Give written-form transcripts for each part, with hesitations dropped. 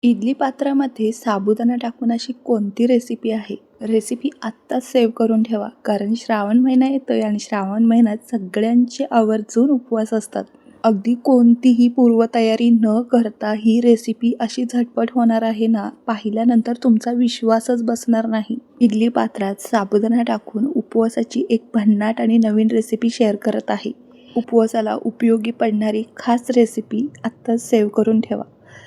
इडली पात्रामध्ये साबुदाणा टाकून अशी कोणती रेसिपी आहे? रेसिपी आत्ताच सेव्ह करून ठेवा, कारण श्रावण महिना येतोय आणि श्रावण महिन्यात सगळ्यांचे आवर्जून उपवास असतात. अगदी कोणतीही पूर्वतयारी न करता ही रेसिपी अशी झटपट होणार आहे ना, पाहिल्यानंतर तुमचा विश्वासच बसणार नाही. इडली पात्रात साबुदाणा टाकून उपवासाची एक भन्नाट आणि नवीन रेसिपी शेअर करत आहे. उपवासाला उपयोगी पडणारी खास रेसिपी आत्ताच सेव्ह करून ठेवा.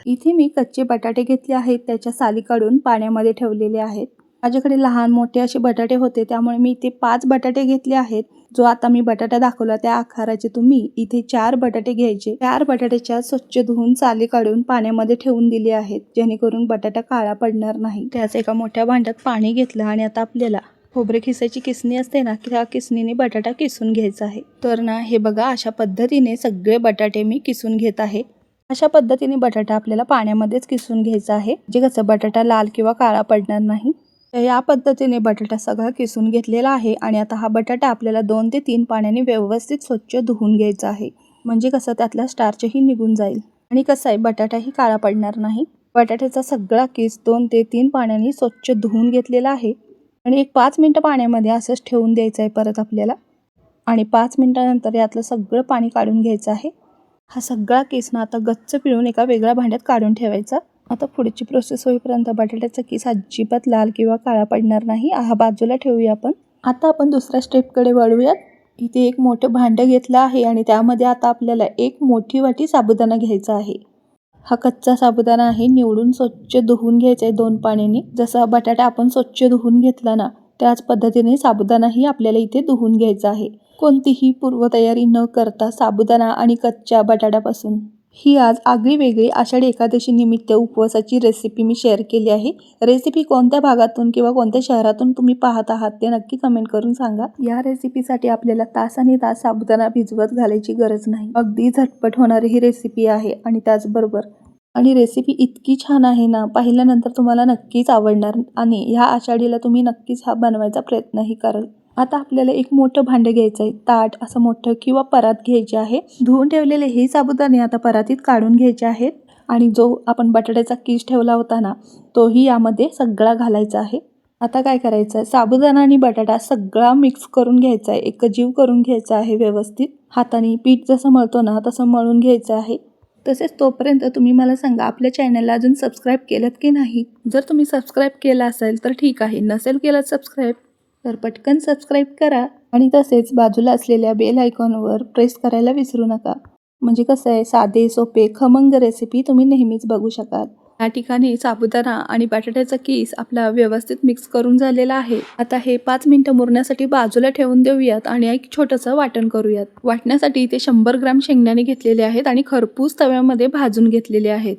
इथे मी कच्चे बटाटे घेतले आहेत, त्याच्या साली काढून पाण्यामध्ये ठेवलेले आहेत. माझ्याकडे लहान मोठे असे बटाटे होते, त्यामुळे मी इथे 5 बटाटे घेतले आहेत. जो आता मी बटाटा दाखवला त्या आकाराचे तुम्ही इथे 4 बटाटे घ्यायचे. 4 बटाट्याच्या स्वच्छ धुवून साली काढून पाण्यामध्ये ठेवून दिले आहेत, जेणेकरून बटाटा काळा पडणार नाही. त्याच एका मोठ्या भांड्यात पाणी घेतलं आणि आता आपल्याला खोबरे खिसायची किसणी असते ना, त्या किसणीने बटाटा किसून घ्यायचा आहे. तर ना हे बघा, अशा पद्धतीने सगळे बटाटे मी किसून घेत आहे. अशा पद्धतीने बटाटा आपल्याला पाण्यामध्येच किसून घ्यायचा आहे, जे कसं बटाटा लाल किंवा काळा पडणार नाही. तर या पद्धतीने बटाटा सगळा किसून घेतलेला आहे आणि आता हा बटाटा आपल्याला 2 ते 3 पाण्याने व्यवस्थित स्वच्छ धुवून घ्यायचा आहे, म्हणजे कसं त्यातला स्टार्चही निघून जाईल आणि कसं आहे बटाटाही काळा पडणार नाही. बटाट्याचा सगळा किस 2 ते 3 पाण्याने स्वच्छ धुवून घेतलेला आहे आणि एक 5 मिनिटं पाण्यामध्ये असंच ठेवून द्यायचं आहे परत आपल्याला. आणि 5 मिनिटानंतर यातलं सगळं पाणी काढून घ्यायचं आहे. हा सगळा किस ना आता गच्च पिळून एका वेगळ्या भांड्यात काढून ठेवायचा. आता पुढची प्रोसेस होईपर्यंत बटाट्याचा किस अजिबात लाल किंवा काळा पडणार नाही. हा बाजूला ठेवूया आपण. आता आपण दुसऱ्या स्टेपकडे वळूयात. इथे एक मोठं भांडं घेतलं आहे आणि त्यामध्ये आता आपल्याला एक मोठी वाटी साबुदाणा घ्यायचा आहे. हा कच्चा साबुदाणा आहे, निवडून स्वच्छ धुवून घ्यायचा आहे 2 पाण्याने. जसा बटाटा आपण स्वच्छ धुवून घेतला ना, त्याच पद्धतीने साबुदाणाही आपल्याला इथे धुवून घ्यायचा आहे. कोणतीही पूर्वतयारी न करता साबुदाणा आणि कच्च्या बटाट्यापासून ही आज आगळी वेगळी आषाढी एकादशी निमित्त उपवासाची रेसिपी मी शेअर केली आहे. रेसिपी कोणत्या भागातून किंवा कोणत्या शहरातून तुम्ही पाहत आहात ते नक्की कमेंट करून सांगा. या रेसिपीसाठी आपल्याला तासांनी तास साबुदाणा भिजवत घालायची गरज नाही. अगदी झटपट होणारी ही रेसिपी आहे आणि रेसिपी इतकी छान आहे ना, पाहिल्यानंतर तुम्हाला नक्कीच आवडणार आणि ह्या आषाढीला तुम्ही नक्कीच हा बनवायचा प्रयत्नही कराल. आता आपल्याला एक मोठं भांडं घ्यायचं आहे. ताट असं मोठं किंवा परात घ्यायची आहे. धुवून ठेवलेले हे साबुदाणे आता परातीत काढून घ्यायचे आहेत आणि जो आपण बटाट्याचा किस ठेवला होता ना, तोही यामध्ये सगळा घालायचा आहे. आता काय करायचं आहे, साबुदाणा आणि बटाटा सगळा मिक्स करून घ्यायचा आहे, एकजीव करून घ्यायचा आहे व्यवस्थित. हाताने पीठ जसं मळतो ना तसं मळून घ्यायचं आहे. तसेच तोपर्यंत तुम्ही मला सांगा, आपल्या चॅनलला अजून सबस्क्राईब केलं की नाही? जर तुम्ही सबस्क्राईब केलं असेल तर ठीक आहे, नसेल केलं सबस्क्राईब तर पटकन सबस्क्राईब करा आणि तसेच बाजूला असलेल्या बेल आयकॉनवर प्रेस करायला विसरू नका, म्हणजे कसं आहे साधे सोपे खमंग रेसिपी तुम्ही नेहमीच बघू शकाल. या ठिकाणी साबुदाणा आणि बटाट्याचा किस आपला व्यवस्थित मिक्स करून झालेला आहे. आता हे 5 मिनिटं मुरण्यासाठी बाजूला ठेवून देऊयात आणि एक छोटंसं वाटण करूयात. वाटण्यासाठी इथे 100 ग्राम शेंगदाणे घेतलेले आहेत आणि खरपूस तव्यामध्ये भाजून घेतलेले आहेत.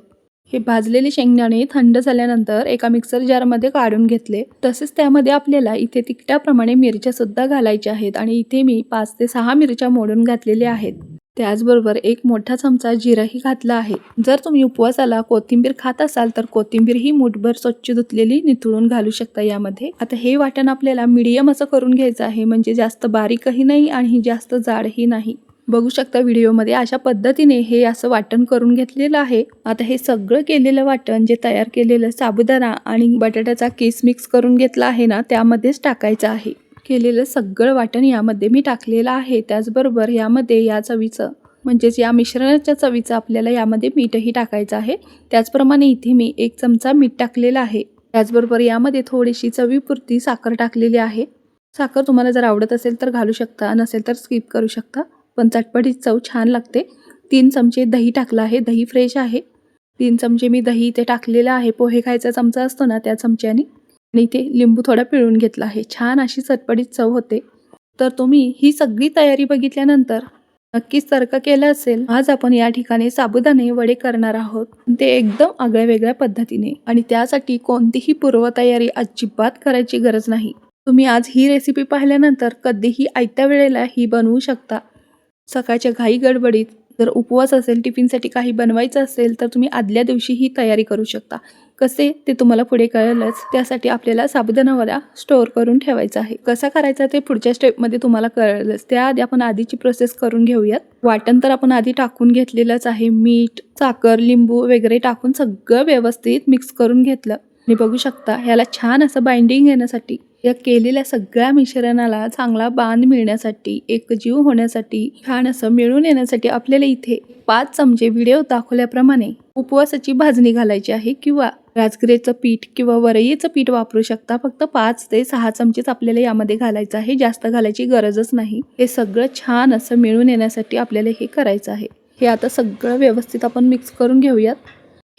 हे भाजलेले शेंगदाणे थंड झाल्यानंतर एका मिक्सर जारमध्ये काढून घेतले. तसेच त्यामध्ये आपल्याला इथे तिखटाप्रमाणे मिरच्या सुद्धा घालायच्या आहेत आणि इथे मी 5 ते 6 मिरच्या मोडून घातलेल्या आहेत. त्याचबरोबर एक मोठा चमचा जिराही घातला आहे. जर तुम्ही उपवासाला कोथिंबीर खात असाल तर कोथिंबीर ही मूठभर स्वच्छ धुतलेली निथळून घालू शकता यामध्ये. आता हे वाटण आपल्याला मीडियम असं करून घ्यायचं आहे, म्हणजे जास्त बारीकही नाही आणि जास्त जाडही नाही. बघू शकता व्हिडिओमध्ये अशा पद्धतीने हे असं वाटण करून घेतलेलं आहे. आता हे सगळं केलेलं वाटण, जे तयार केलेलं साबुदाणा आणि बटाट्याचा किस मिक्स करून घेतला आहे ना, त्यामध्येच टाकायचं आहे. केलेलं सगळं वाटण यामध्ये मी टाकलेलं आहे. त्याचबरोबर यामध्ये या चवीचं म्हणजेच या मिश्रणाच्या चवीचं आपल्याला यामध्ये मीठही टाकायचं आहे. त्याचप्रमाणे इथे मी 1 चमचा मीठ टाकलेलं आहे. त्याचबरोबर यामध्ये थोडीशी चवीपुरती साखर टाकलेली आहे. साखर तुम्हाला जर आवडत असेल तर घालू शकता, नसेल तर स्किप करू शकता, पण चटपटीत चव छान लागते. 3 चमचे दही टाकलं आहे. दही फ्रेश आहे. 3 चमचे मी दही इथे टाकलेलं आहे. पोहे खायचा चमचा असतो ना, त्या चमच्याने. आणि इथे लिंबू थोडा पिळून घेतला आहे. छान अशी चटपटीत चव होते. तर तुम्ही ही सगळी तयारी बघितल्यानंतर नक्कीच तर्क केलं असेल. आज आपण या ठिकाणी साबुदाणे वडे करणार आहोत, ते एकदम आगळ्या वेगळ्या पद्धतीने, आणि त्यासाठी कोणतीही पूर्वतयारी अजिबात करायची गरज नाही. तुम्ही आज ही रेसिपी पाहिल्यानंतर कधीही आयत्या वेळेला ही बनवू शकता. सकाळच्या घाई गडबडीत जर उपवास असेल, टिफिनसाठी काही बनवायचं असेल तर तुम्ही आदल्या दिवशी ही तयारी करू शकता. कसे ते तुम्हाला पुढे कळेलच. त्यासाठी आपल्याला साबुदाणा वडा स्टोअर करून ठेवायचा आहे. कसा करायचा ते पुढच्या स्टेपमध्ये तुम्हाला कळेलच. त्याआधी आपण आधीची प्रोसेस करून घेऊयात. वाटण तर आपण आधी टाकून घेतलेलंच आहे. मीठ, साखर, लिंबू वगैरे टाकून सगळं व्यवस्थित मिक्स करून घेतलं आणि बघू शकता ह्याला छान असं बाइंडिंग येण्यासाठी, या केलेल्या सगळ्या मिश्रणाला चांगला बांध मिळण्यासाठी, एकजीव होण्यासाठी, छान असं मिळून येण्यासाठी आपल्याला इथे 5 चमचे व्हिडिओ दाखवल्याप्रमाणे उपवासाची भाजणी घालायची आहे किंवा राजगिऱ्याचं पीठ किंवा वरईचं पीठ वापरू शकता. फक्त 5 ते 6 चमचेच आपल्याला यामध्ये घालायचं आहे. जास्त घालायची गरजच नाही. हे सगळं छान असं मिळून येण्यासाठी आपल्याला हे करायचं आहे. हे आता सगळं व्यवस्थित आपण मिक्स करून घेऊयात.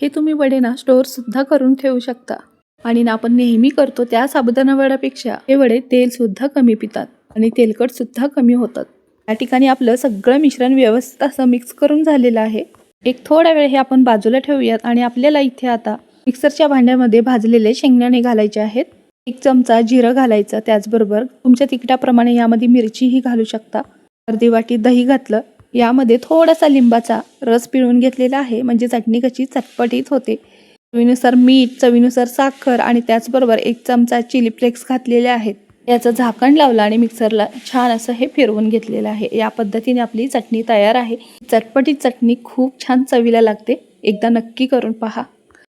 हे तुम्ही वडे ना स्टोअर सुद्धा करून ठेवू शकता आणि ना आपण नेहमी करतो त्या साबुदाणा वड्यापेक्षा हे वडे तेल सुद्धा कमी पितात आणि तेलकट सुद्धा कमी होतात. या ठिकाणी आपलं सगळं मिश्रण व्यवस्थित असं मिक्स करून झालेलं आहे. एक थोडा वेळ हे आपण बाजूला ठेवूयात आणि आपल्याला इथे आता मिक्सरच्या भांड्यामध्ये भाजलेले शेंगदाणे घालायचे आहेत. 1 चमचा जिरं घालायचं. त्याचबरोबर तुमच्या तिखटाप्रमाणे यामध्ये मिरचीही घालू शकता. अर्धी वाटी दही घातलं. यामध्ये थोडासा लिंबाचा रस पिळून घेतलेला आहे म्हणजे चटणी कशी चटपटीत होते. चवीनुसार मीठ, चवीनुसार साखर आणि त्याचबरोबर 1 चमचा चिली फ्लेक्स घातलेले आहेत. याचं झाकण लावलं आणि मिक्सरला छान असं हे फिरवून घेतलेलं आहे. या पद्धतीने आपली चटणी तयार आहे. चटपटीत चटणी खूप छान चवीला लागते. एकदा नक्की करून पहा.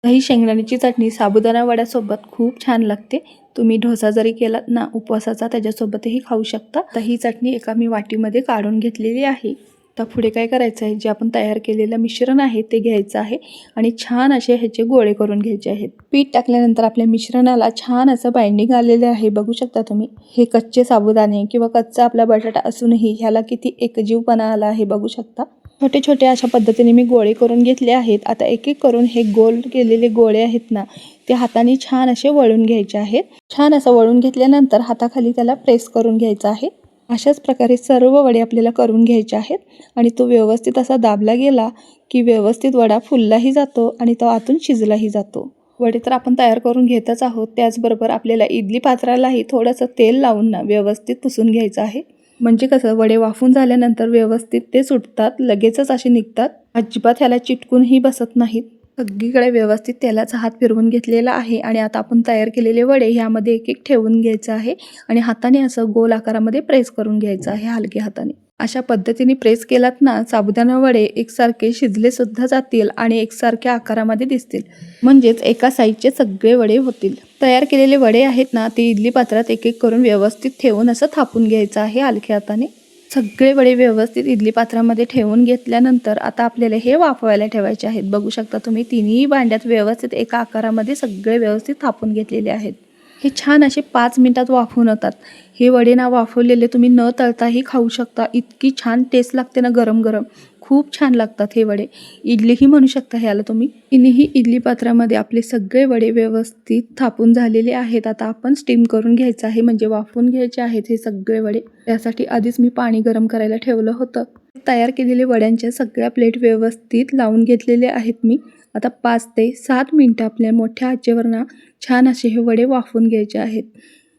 दही शेंगदाण्याची चटणी साबुदाणा वड्यासोबत खूप छान लागते. तुम्ही डोसा जरी केलात ना उपवासाचा त्याच्यासोबतही खाऊ शकता. तर ही चटणी एका मी वाटीमध्ये काढून घेतलेली आहे. आता पुढे काय करायचं आहे, जे आपण तयार केलेलं मिश्रण आहे ते घ्यायचं आहे आणि छान असे ह्याचे गोळे करून घ्यायचे आहेत. पीठ टाकल्यानंतर आपल्या मिश्रणाला छान असं बाइंडिंग आलेलं आहे. बघू शकता तुम्ही. हे कच्चे साबुदाणे किंवा कच्चा आपला बटाटा असूनही ह्याला किती एकजीवपणा आला आहे बघू शकता. छोटे छोटे अशा पद्धतीने मी गोळे करून घेतले आहेत. आता एक एक करून हे गोल केलेले गोळे आहेत ना ते हाताने छान असे वळून घ्यायचे आहेत. छान असं वळून घेतल्यानंतर हाताखाली त्याला प्रेस करून घ्यायचं आहे. अशाच प्रकारे सर्व वडे आपल्याला करून घ्यायचे आहेत आणि तो व्यवस्थित असा दाबला गेला की व्यवस्थित वडा फुललाही जातो आणि तो आतून शिजलाही जातो. वडे तर आपण तयार करून घेतच आहोत. त्याचबरोबर आपल्याला इडली पात्रालाही थोडंसं तेल लावून ना व्यवस्थित पुसून घ्यायचं आहे. म्हणजे कसं वडे वाफून झाल्यानंतर व्यवस्थित ते सुटतात, लगेचच असे निघतात. अजिबात ह्याला चिटकूनही बसत नाहीत. सगळीकडे व्यवस्थित तेलाचा हात फिरवून घेतलेला आहे आणि आता आपण तयार केलेले वडे ह्यामध्ये एक एक ठेवून घ्यायचं आहे आणि हाताने असं गोल आकारामध्ये प्रेस करून घ्यायचं आहे हलक्या हाताने. अशा पद्धतीने प्रेस केलात ना साबुदाणा वडे एकसारखे शिजले सुद्धा जातील आणि एकसारख्या आकारामध्ये दिसतील. म्हणजेच एका साईजचे सगळे वडे होतील. तयार केलेले वडे आहेत ना ते इडली पात्रात एक एक करून व्यवस्थित ठेवून असं थापून घ्यायचं आहे हलक्या हाताने. सगळे वडे व्यवस्थित इडली पात्रामध्ये ठेवून घेतल्यानंतर आता आपल्याला हे वाफवायला ठेवायचे आहेत. बघू शकता तुम्ही तिन्ही भांड्यात व्यवस्थित एका आकारामध्ये सगळे व्यवस्थित थापून घेतलेले आहेत. हे छान असे 5 मिनिटात वाफवून होतात. हे वडे ना वाफवलेले तुम्ही न तळताही खाऊ शकता. इतकी छान टेस्ट लागते ना गरम गरम. खूप छान लागतात हे वडे. इडलीही म्हणू शकता ह्याला तुम्ही. तिन्ही इडली पात्रामध्ये आपले सगळे वडे व्यवस्थित थापून झालेले आहेत. आता आपण स्टीम करून घ्यायचं आहे म्हणजे वाफवून घ्यायचे आहेत हे सगळे वडे. त्यासाठी आधीच मी पाणी गरम करायला ठेवलं होतं. तयार केलेले वड्यांच्या सगळ्या प्लेट व्यवस्थित लावून घेतलेले आहेत मी. आता 5 ते 7 मिनिटं आपल्या मोठ्या आचेवर ना छान असे हे वडे वाफवून घ्यायचे आहेत.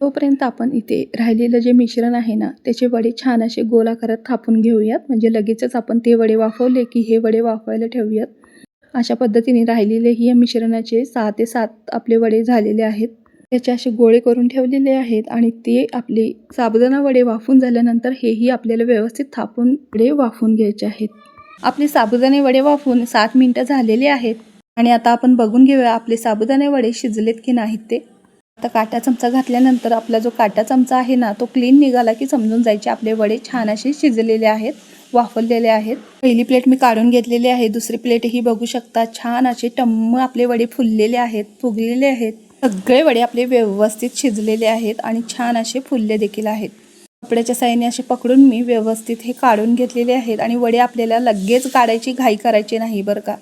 तोपर्यंत आपण इथे राहिलेलं जे मिश्रण आहे ना त्याचे वडे छान असे गोल आकारात थापून घेऊयात. म्हणजे लगेचच आपण ते वडे वाफवले की हे वडे वाफवायला ठेवूयात. अशा पद्धतीने राहिलेले ही या मिश्रणाचे 6 ते 7 आपले वडे झालेले आहेत. त्याचे असे गोळे करून ठेवलेले आहेत आणि ते आपले साबुदाणा वडे वाफून झाल्यानंतर हेही आपल्याला व्यवस्थित थापून वडे वाफवून घ्यायचे आहेत. आपले साबुदाणे वडे वाफून 7 मिनिटं झालेले आहेत आणि आता आपण बघून घेऊया आपले साबुदाणे वडे शिजलेत की नाहीत ते. आता काटा चमचा घातल्यानंतर आपला जो काटा चमचा आहे ना तो क्लीन निघाला की समजून जायचे आपले वडे छान असे शिजलेले आहेत, वाफवलेले आहेत. पहिली प्लेट मी काढून घेतलेली आहे. दुसरी प्लेटही बघू शकता. छान असे टम्म आपले वडे फुललेले आहेत, फुगलेले आहेत. सगळे वडे आपले व्यवस्थित शिजलेले आहेत आणि छान असे फुलले देखील आहेत. कपड्याच्या साहाय्याने असे पकडून मी व्यवस्थित हे काढून घेतलेले आहेत आणि वडे आपल्याला लगेच काढायची घाई करायची नाही बरं का.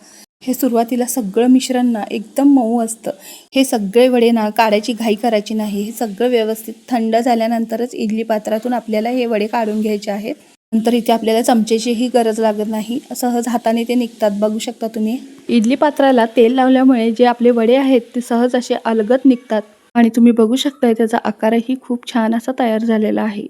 हे सुरुवातीला सगळं मिश्रण ना एकदम मऊ असतं. हे सगळे वडे ना काढायची घाई करायची नाही. हे सगळं व्यवस्थित थंड झाल्यानंतरच इडली पात्रातून आपल्याला हे वडे काढून घ्यायचे आहेत. नंतर इथे आपल्याला चमचेचीही गरज लागत नाही. सहज हाताने ते निघतात. बघू शकता तुम्ही. इडली पात्राला तेल लावल्यामुळे जे आपले वडे आहेत ते सहज असे अलगद निघतात आणि तुम्ही बघू शकताय त्याचा आकारही खूप छान असा तयार झालेला आहे.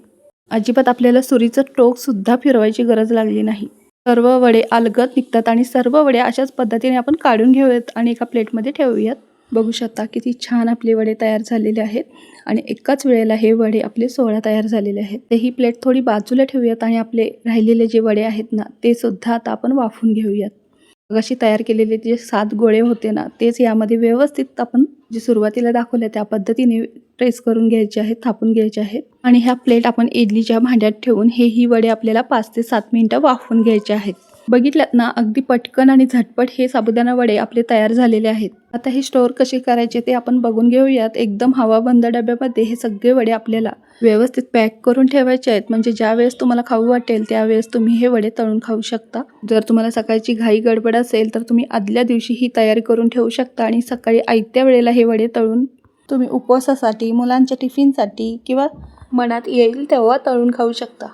अजिबात आपल्याला सुरीचं टोक सुद्धा फिरवायची गरज लागली नाही. सर्व वडे अलगद निघतात आणि सर्व वडे अशाच पद्धतीने आपण काढून घेऊयात आणि एका प्लेटमध्ये ठेवूयात. बघू शकता किती छान आपले वडे तयार झालेले आहेत आणि एकाच वेळेला हे वडे आपले 16 तयार झालेले आहेत. ते ही प्लेट थोडी बाजूला ठेवूयात आणि आपले राहिलेले जे वडे आहेत ना ते सुद्धा आता आपण वाफवून घेऊयात. अशी तयार केलेले जे 7 गोळे होते ना तेच यामध्ये व्यवस्थित आपण जे सुरुवातीला दाखवलं त्या पद्धतीने प्रेस करून घ्यायचे आहेत, थापून घ्यायचे आहेत आणि ह्या प्लेट आपण इडलीच्या भांड्यात ठेवून ही वडे आपल्याला 5 ते 7 मिनिटं वाफवून घ्यायचे आहेत. बघितल्यात ना अगदी पटकन आणि झटपट हे साबुदाणा वडे आपले तयार झालेले आहेत. आता हे स्टोअर कसे करायचे ते आपण बघून घेऊयात. एकदम हवाबंद डब्यामध्ये हे सगळे वडे आपल्याला व्यवस्थित पॅक करून ठेवायचे आहेत, म्हणजे ज्या वेळेस तुम्हाला खाऊ वाटेल त्यावेळेस तुम्ही हे वडे तळून खाऊ शकता. जर तुम्हाला सकाळची घाई गडबड असेल तर तुम्ही आदल्या दिवशी ही तयारी करून ठेवू शकता आणि सकाळी आयत्या वेळेला हे वडे तळून तुम्ही उपवासासाठी, मुलांच्या टिफिनसाठी किंवा मनात येईल तेव्हा तळून खाऊ शकता.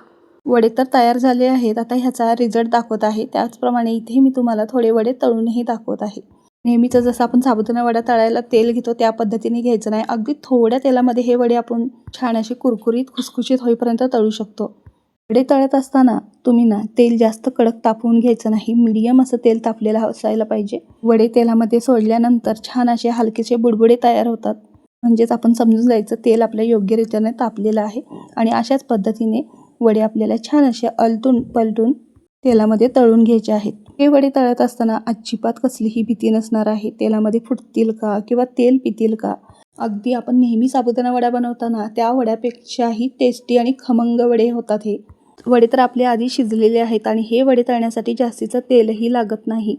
वडे तर तयार झाले आहेत. आता ह्याचा रिझल्ट दाखवत आहे. त्याचप्रमाणे इथे मी तुम्हाला थोडे वडे तळूनही दाखवत आहे. नेहमीचं जसं आपण साबुदाणा वडा तळायला तेल घेतो त्या पद्धतीने घ्यायचं नाही. अगदी थोड्या तेलामध्ये हे वडे आपण छान असे कुरकुरीत खुसखुशीत होईपर्यंत तळू शकतो. वडे तळत असताना तुम्ही ना तेल जास्त कडक तापवून घ्यायचं नाही. मीडियम असं तेल तापलेलं असायला पाहिजे. वडे तेलामध्ये सोडल्यानंतर छान असे हलकेसे बुडबुडे तयार होतात. म्हणजेच आपण समजून जायचं तेल आपल्या योग्य रीतीने तापलेलं आहे आणि अशाच पद्धतीने वडे आपल्याला छान असे आलटून पलटून तेलामध्ये तळून घ्यायचे आहेत. हे वडे तळत असताना अजिबात कसलीही भीती नसणार आहे. तेलामध्ये फुटतील का किंवा तेल पितील का. अगदी आपण नेहमी साबुदाणा वडा बनवताना त्या वड्यापेक्षाही टेस्टी आणि खमंग वडे होतात. हे वडे तर आपले आधी शिजलेले आहेत आणि हे वडे तळण्यासाठी जास्तीचं तेलही लागत नाही.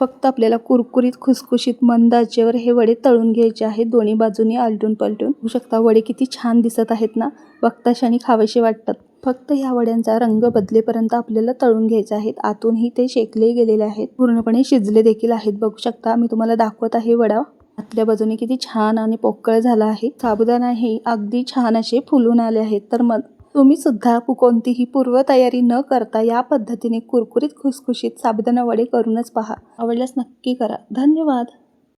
फक्त आपल्याला कुरकुरीत खुसखुशीत मंद आचेवर हे वडे तळून घ्यायचे आहेत. दोन्ही बाजूनी आलटून पलटून. बघू शकता वडे किती छान दिसत आहेत ना, बघताक्षणी खावेसे वाटतात. फक्त ह्या वड्यांचा रंग बदलेपर्यंत आपल्याला तळून घ्यायचे आहेत. आतूनही ते शेकले गेलेले आहेत, पूर्णपणे शिजले देखील आहेत. बघू शकता मी तुम्हाला दाखवत आहे वडा आतल्या बाजूने किती छान आणि पोकळ झाला आहे. साबुदाणा हे अगदी छान असे फुलून आले आहेत. तर मग तुम्ही सुद्धा कोणतीही पूर्वतयारी न करता या पद्धतीने कुरकुरीत खुसखुशीत साबुदाणा वडे करूनच पहा. आवडल्यास नक्की करा. धन्यवाद.